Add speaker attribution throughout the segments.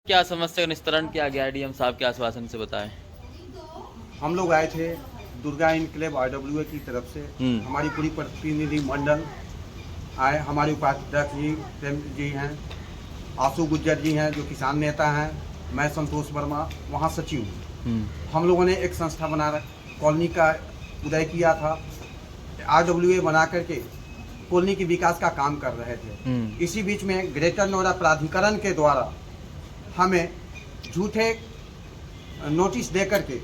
Speaker 1: क्या समस्या का निस्तारण किया गया डीएम साहब के आश्वासन से बताएं।
Speaker 2: हम लोग आए थे दुर्गा इनक्लेव RWA की तरफ से। हमारी पूरी प्रतिनिधि मंडल आए। हमारे उपाध्यक्ष जी प्रेम जी हैं, आशु गुज्जर जी हैं जो किसान नेता हैं, मैं संतोष वर्मा वहाँ सचिव हूँ। हम लोगों ने एक संस्था बना कॉलोनी का उदय किया था। RWA बना करके कॉलोनी के विकास का काम कर रहे थे। इसी बीच में ग्रेटर नोएडा प्राधिकरण के द्वारा हमें झूठे नोटिस दे करके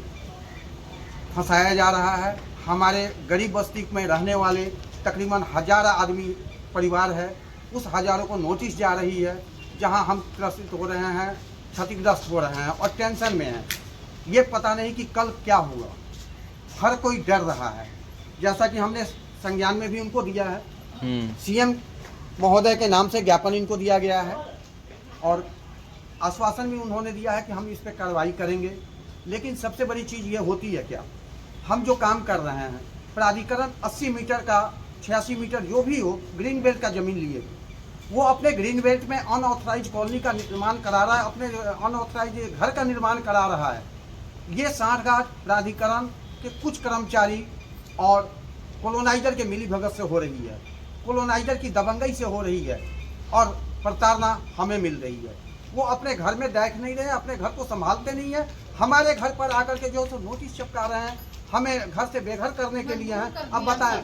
Speaker 2: फंसाया जा रहा है। हमारे गरीब बस्ती में रहने वाले तकरीबन 1000 आदमी परिवार है, उस हज़ारों को नोटिस जा रही है, जहां हम त्रसित हो रहे हैं, क्षतिग्रस्त हो रहे हैं और टेंशन में हैं। ये पता नहीं कि कल क्या होगा, हर कोई डर रहा है। जैसा कि हमने संज्ञान में भी उनको दिया है, CM महोदय के नाम से ज्ञापन इनको दिया गया है और आश्वासन भी उन्होंने दिया है कि हम इस पर कार्रवाई करेंगे। लेकिन सबसे बड़ी चीज़ ये होती है क्या, हम जो काम कर रहे हैं, प्राधिकरण 80 मीटर का 86 मीटर जो भी हो ग्रीन बेल्ट का ज़मीन लिए, वो अपने ग्रीन बेल्ट में अनऑथराइज कॉलोनी का निर्माण करा रहा है, अपने अनऑथराइज घर का निर्माण करा रहा है। ये सांठगांठ प्राधिकरण के कुछ कर्मचारी और कॉलोनाइजर के मिलीभगत से हो रही है, कॉलोनाइजर की दबंगई से हो रही है और प्रताड़ना हमें मिल रही है। वो अपने घर में देख नहीं रहे, अपने घर को संभालते नहीं है। हमारे घर पर आकर के जो नोटिस चिपका रहे हैं, हमें घर से बेघर करने के लिए हैं। अब बताएं,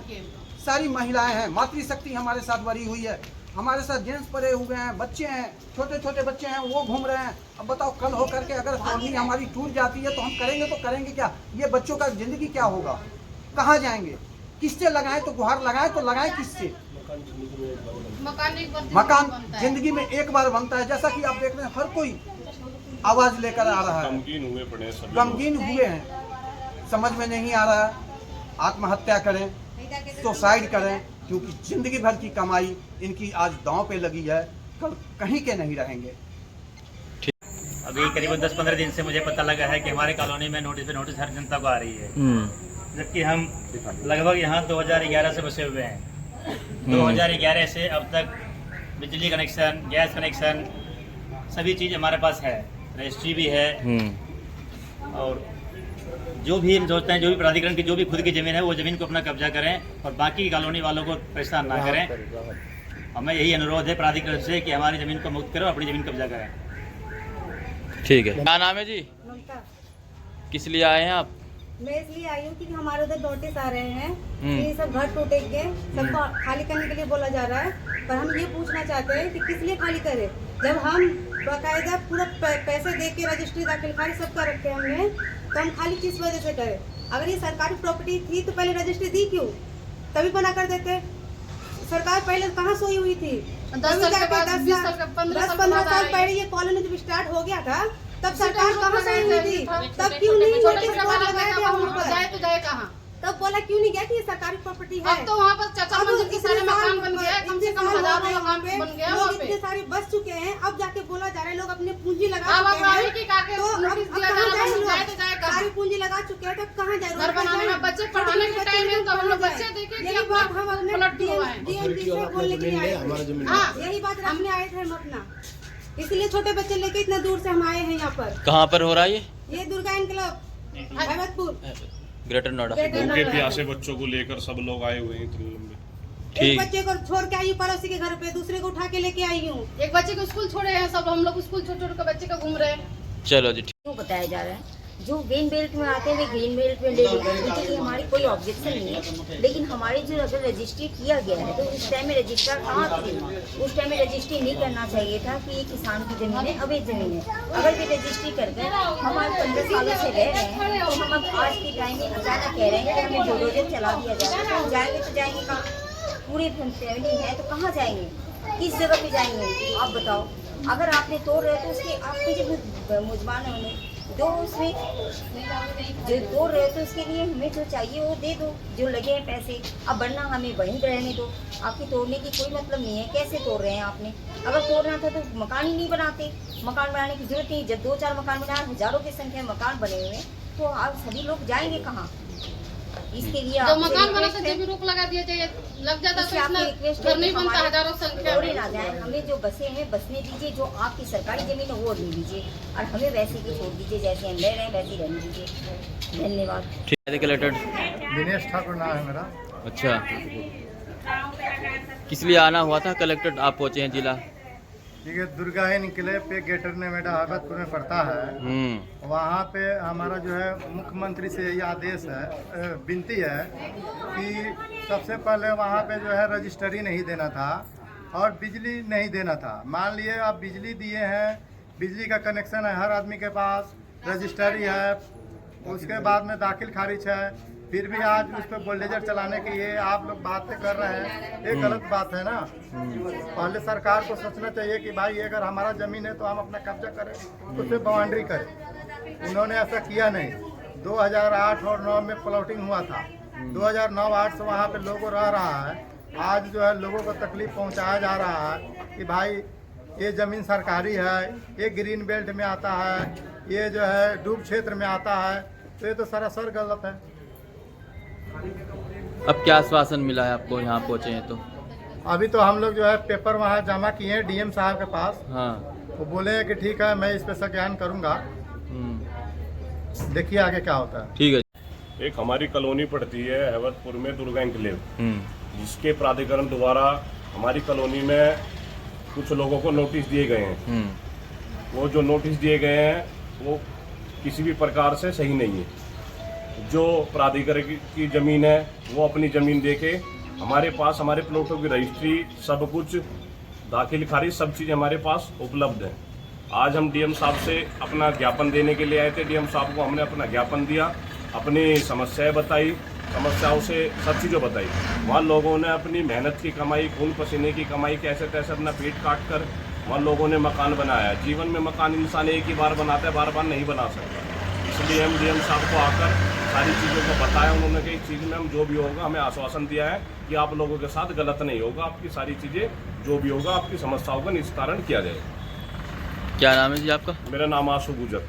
Speaker 2: सारी महिलाएं हैं, मातृशक्ति हमारे साथ भरी हुई है, हमारे साथ जेंट्स पड़े हुए हैं, बच्चे हैं, छोटे छोटे बच्चे हैं, वो घूम रहे हैं। अब बताओ, कल हो करके अगर कॉलोनी हमारी टूट जाती है तो हम करेंगे तो करेंगे क्या? ये बच्चों का जिंदगी क्या होगा? कहाँ जाएंगे? किससे लगाएं? तो गुहार लगाएं तो लगाएं किससे? मकान जिंदगी में एक बार बनता है। जैसा कि आप देख रहे हैं, हर कोई आवाज लेकर आ रहा है, गमगीन हुए हैं। समझ में नहीं आ रहा है, आत्महत्या करें, सुसाइड करें, क्योंकि जिंदगी भर की कमाई इनकी आज दांव पे लगी है, कल कहीं के नहीं रहेंगे।
Speaker 3: अभी करीबन 10-15 दिन से मुझे पता लगा है कि हमारे कॉलोनी में नोटिस पे नोटिस हर जनता को आ रही है, जबकि हम लगभग यहाँ 2011 से बसे हुए हैं। 2011 से अब तक बिजली कनेक्शन, गैस कनेक्शन, सभी चीज़ हमारे पास है, रजिस्ट्री भी है। और जो भी हम सोचते हैं, जो भी प्राधिकरण की जो भी खुद की ज़मीन है, वो ज़मीन को अपना कब्जा करें और बाकी कॉलोनी वालों को परेशान ना करें। हमें यही अनुरोध है प्राधिकरण से कि हमारी ज़मीन को मुक्त करो, अपनी ज़मीन कब्जा करें।
Speaker 1: ठीक है। क्या नाम है जी? किस लिए आए हैं आप?
Speaker 4: मैं इसलिए आई हूँ कि हमारे उधर नोटिस आ रहे हैं कि सब घर टूटेंगे, सबको खाली करने के लिए बोला जा रहा है। पर हम ये पूछना चाहते हैं कि किस लिए खाली करें, जब हम बाकायदा पूरा पैसे दे के रजिस्ट्री दाखिल खारिज सब कर रखे हमने, तो हम खाली किस वजह से करें? अगर ये सरकारी प्रॉपर्टी थी तो पहले रजिस्ट्री दी क्यों? तभी बना कर देते। सरकार पहले कहाँ सोई हुई थी? 10-15 साल पहले ये कॉलोनी जब स्टार्ट हो गया था, तब सरकार कहाँ से हुई थी? तब क्यों नहीं नोटिस बोर्ड लगाया गया वहाँ पर?
Speaker 5: जाए तो जाए कहाँ?
Speaker 4: तब बोला क्यों नहीं गया कि ये सरकारी प्रॉपर्टी है?
Speaker 5: अब तो वहाँ पर चाचा मंजिल के सारे मकान बन गया, कम से कम हजारों मकान बन गया वहाँ पे।
Speaker 4: इतने सारे बस चुके हैं, अब जाके बोला जा रहा है लोग अपने पूंजी लगा
Speaker 5: अब
Speaker 4: चुके हैं,
Speaker 5: की काके
Speaker 4: तो
Speaker 5: नोटिस
Speaker 4: अब
Speaker 5: दिया
Speaker 4: कहाँ
Speaker 5: जा रहा है,
Speaker 4: जाए?
Speaker 5: जाए तो जाए कहाँ?
Speaker 4: सारी पूंजी लगा चुके हैं, तब कहाँ जाए?
Speaker 5: घर बनाने में, बच्चे पढ़ाने के टाइम में, तो हम लोग बच्चे देखे कि
Speaker 4: यही बात हम अपने
Speaker 5: पलट हुआ है।
Speaker 4: DMD से बोलने के लिए आए थे। हाँ, यही बात रखने आए थे हम अपना, इसलिए छोटे बच्चे लेके इतना दूर से हम आए हैं यहाँ पर।
Speaker 1: कहाँ पर हो रहा है
Speaker 4: ये दुर्गा इनकलाब अहमदपुर
Speaker 1: ग्रेटर नोएडा?
Speaker 6: भूखे प्यासे बच्चों को लेकर सब लोग आए हुए हैं इतने लंबे।
Speaker 4: एक बच्चे को छोड़ के आई हूँ पड़ोसी के घर पे, दूसरे को उठा के लेके आई हूँ।
Speaker 5: एक बच्चे को स्कूल छोड़े हैं, सब हम लोग स्कूल छोटे बच्चे का घूम रहे हैं।
Speaker 1: चलो जी।
Speaker 7: क्यों बताया जा रहा है, जो ग्रीन बेल्ट में आते हैं वे ग्रीन बेल्ट में ले लेंगे, उनके लिए हमारी कोई ऑब्जेक्शन नहीं है। लेकिन हमारी जो अगर रजिस्ट्री किया गया है तो उस टाइम में रजिस्ट्रार कहाँ थे? उस टाइम में रजिस्ट्री नहीं करना चाहिए था कि ये किसान की ज़मीन है, अवैध ज़मीन है। अगर वे रजिस्ट्री कर गए, हम आज 15 सालों से रह रहे हैं, तो हम अब आज के टाइम में अचानक कह रहे हैं कि हमें बुलडोजर चला दिया जाए, तो हम जाएंगे तो जाएंगे कहाँ? पूरी फैमिली है तो कहाँ जाएंगे, किस जगह पे जाएंगे? आप बताओ। अगर आपने तोड़ रहे तो उसके आपके जो मुजमान है उन्हें दो, उसमें जो तोड़ रहे हो तो उसके लिए हमें जो चाहिए वो दे दो, जो लगे हैं पैसे। अब वरना हमें वहीं रहने दो, आपकी तोड़ने की कोई मतलब नहीं है। कैसे तोड़ रहे हैं आपने? अगर तोड़ना था तो मकान ही नहीं बनाते, मकान बनाने की जरूरत नहीं। जब 2-4 मकान बनाए, हजारों की संख्या में मकान बने हुए हैं, तो आप सभी लोग जाएंगे कहाँ? इसके लिए
Speaker 5: जो मकान बनाते थे भी रोक लगा दिया जाए, लग जाता तो इतना घर नहीं बनता, हजारों संख्या
Speaker 7: थोड़ी ना जाए। हमें जो बसे हैं बसने दीजिए, जो आपकी सरकारी जमीन है वो ले लीजिए और हमें वैसे ही छोड़ दीजिए, जैसे हम रह रहे हैं वैसे ही रहने दीजिए। धन्यवाद।
Speaker 1: ठीक है कलेक्टर।
Speaker 8: दिनेश ठाकुर नाम है मेरा।
Speaker 1: अच्छा, किस लिए आना हुआ था कलेक्टर, आप पहुँचे हैं जिला?
Speaker 8: ठीक है, दुर्गा इनकलेब पे गेटर ने मेरा हरबतपुर में पड़ता है। वहाँ पे हमारा जो है मुख्यमंत्री से यही आदेश है, विनती है कि सबसे पहले वहाँ पे जो है रजिस्ट्री नहीं देना था और बिजली नहीं देना था। मान लिए आप बिजली दिए हैं, बिजली का कनेक्शन है हर आदमी के पास, रजिस्ट्री है, उसके बाद में दाखिल खारिज है, फिर भी आज उस पर बुलडोजर चलाने की ये आप लोग बातें कर रहे हैं, ये गलत बात है ना। पहले सरकार को सोचना चाहिए कि भाई अगर हमारा ज़मीन है तो हम अपना कब्जा करें, उस पर बाउंड्री करें। उन्होंने ऐसा किया नहीं। 2008 और 9 में प्लॉटिंग हुआ था, 2009-8 से वहाँ पे लोगों रह रहा है। आज जो है लोगों को तकलीफ पहुँचाया जा रहा है कि भाई ये ज़मीन सरकारी है, ये ग्रीन बेल्ट में आता है, ये जो है डूब क्षेत्र में आता है, तो ये तो सरासर गलत है।
Speaker 1: अब क्या आश्वासन मिला है आपको, यहाँ पहुँचे हैं तो?
Speaker 8: अभी तो हम लोग जो है पेपर वहाँ जमा किए हैं डीएम साहब के पास।
Speaker 1: हाँ,
Speaker 8: वो बोले हैं कि ठीक है मैं इस पर संज्ञान करूँगा, देखिए आगे क्या होता है।
Speaker 1: ठीक है।
Speaker 6: एक हमारी कॉलोनी पड़ती है हैवतपुर में, दुर्गा इनक्लेव, जिसके प्राधिकरण द्वारा हमारी कॉलोनी में कुछ लोगों को नोटिस दिए गए हैं। वो जो नोटिस दिए गए हैं वो किसी भी प्रकार से सही नहीं है। जो प्राधिकरण की ज़मीन है वो अपनी ज़मीन देके हमारे पास, हमारे प्लॉटों की रजिस्ट्री सब कुछ दाखिल खारिज सब चीज़ हमारे पास उपलब्ध है। आज हम डीएम साहब से अपना ज्ञापन देने के लिए आए थे। डीएम साहब को हमने अपना ज्ञापन दिया, अपनी समस्याएं बताई, समस्याओं से सब चीज़ें बताई। वहाँ लोगों ने अपनी मेहनत की कमाई, खून पसीने की कमाई, कैसे तैसे अपना पेट काट कर वहाँ लोगों ने मकान बनाया। जीवन में मकान इंसान एक ही बार बनाता है, बार बार नहीं बना सकता। इसलिए हम डीएम साहब को आकर सारी चीज़ों को बताया। उन्होंने कई चीज़ में हम जो भी होगा हमें आश्वासन दिया है कि आप लोगों के साथ गलत नहीं होगा, आपकी सारी चीज़ें जो भी होगा आपकी समस्याओं का निस्तारण किया जाएगा।
Speaker 1: क्या नाम है जी आपका?
Speaker 6: मेरा नाम आशु गुजर।